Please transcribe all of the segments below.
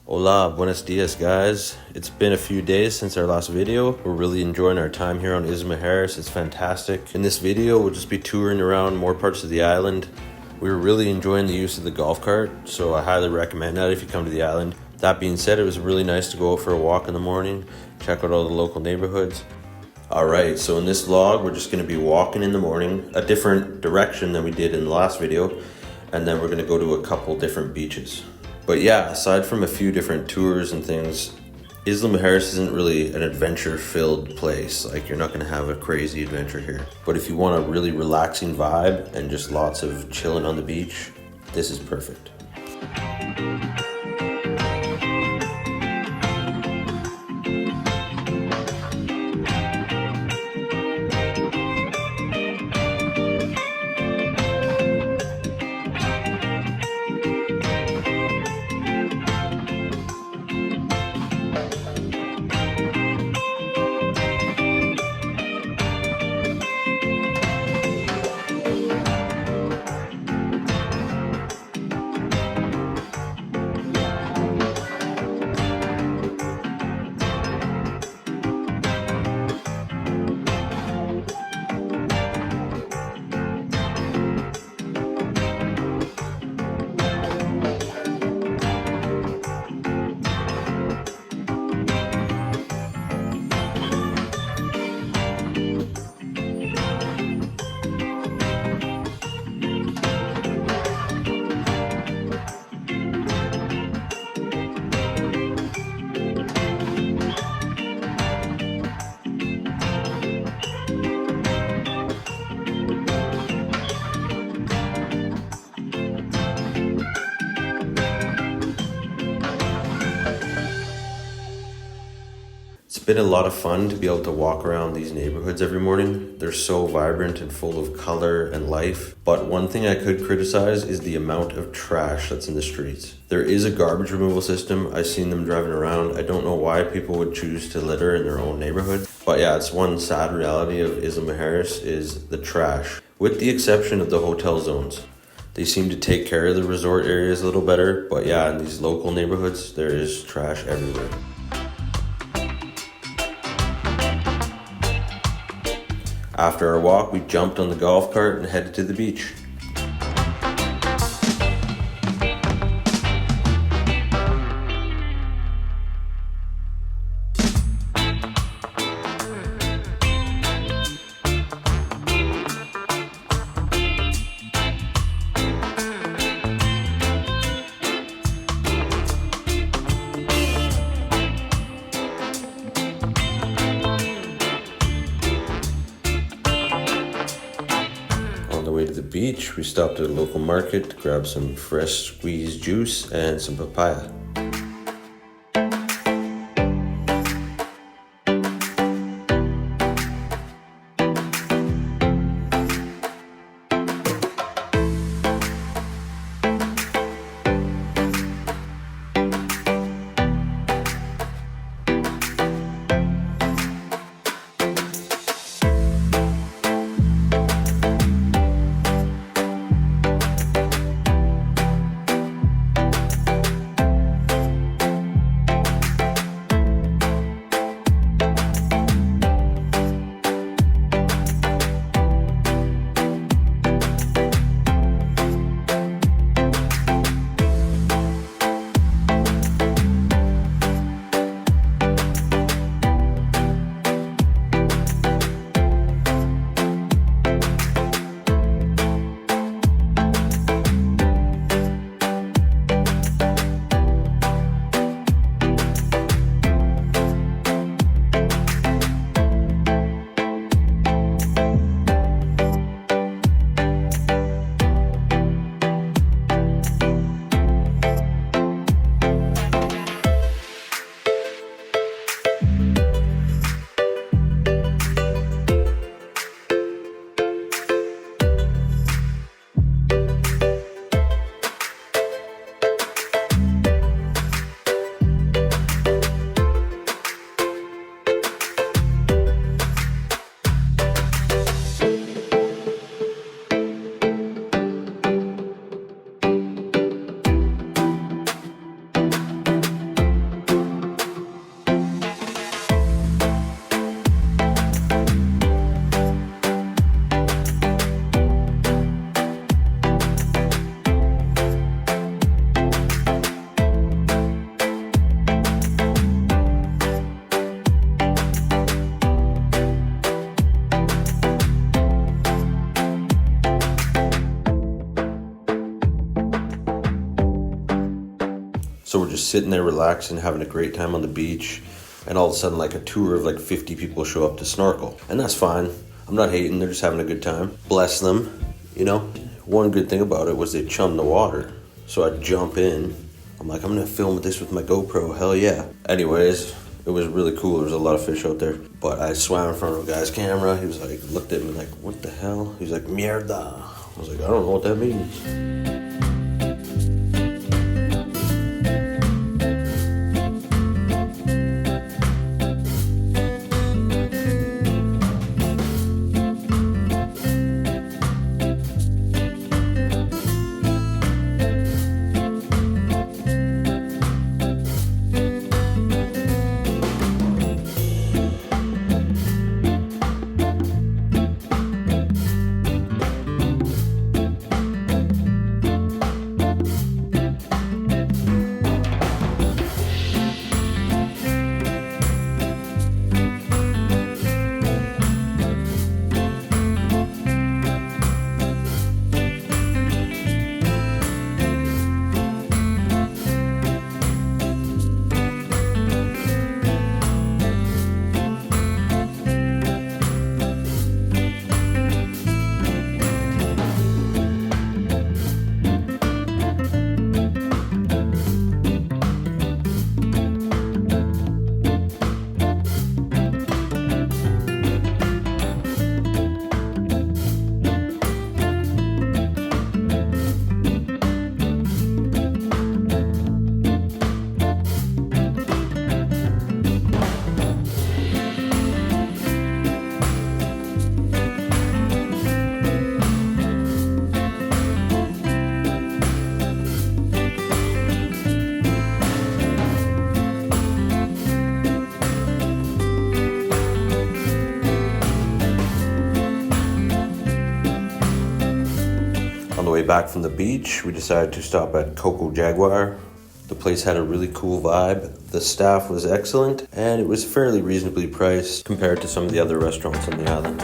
Hola, buenos dias, guys. It's been a few days since our last video. We're really enjoying our time here on Isla Mujeres. It's fantastic. In this video, we'll just be touring around more parts of the island. We were really enjoying the use of the golf cart, so I highly recommend that if you come to the island. That being said, it was really nice to go out for a walk in the morning, check out all the local neighborhoods. Alright, so in this vlog, we're just going to be walking in the morning, a different direction than we did in the last video, and then we're going to go to a couple different beaches. But yeah, aside from a few different tours and things, Isla Mujeres isn't really an adventure-filled place. Like, you're not going to have a crazy adventure here. But if you want a really relaxing vibe and just lots of chilling on the beach, this is perfect. It's been a lot of fun to be able to walk around these neighborhoods every morning. They're so vibrant and full of color and life. But one thing I could criticize is the amount of trash that's in the streets. There is a garbage removal system. I've seen them driving around. I don't know why people would choose to litter in their own neighborhood. But yeah, it's one sad reality of Isla Mujeres is the trash, with the exception of the hotel zones. They seem to take care of the resort areas a little better. But yeah, in these local neighborhoods, there is trash everywhere. After our walk, we jumped on the golf cart and headed to the beach. On the way to the beach, we stopped at a local market to grab some fresh squeezed juice and some papaya. just sitting there relaxing, having a great time on the beach, and all of a sudden like a tour of like 50 people show up to snorkel. And that's fine. I'm not hating, they're just having a good time. Bless them, you know? One good thing about it was they chummed the water. So I'd jump in. I'm like, I'm gonna film this with my GoPro, hell yeah. Anyways, it was really cool. There was a lot of fish out there. But I swam in front of a guy's camera. He was like, looked at me like, what the hell? He was like, mierda. I was like, I don't know what that means. On the way back from the beach, we decided to stop at CoCo Jaguar. The place had a really cool vibe. The staff was excellent, and it was fairly reasonably priced compared to some of the other restaurants on the island.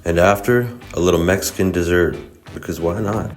And after, a little Mexican dessert, because why not?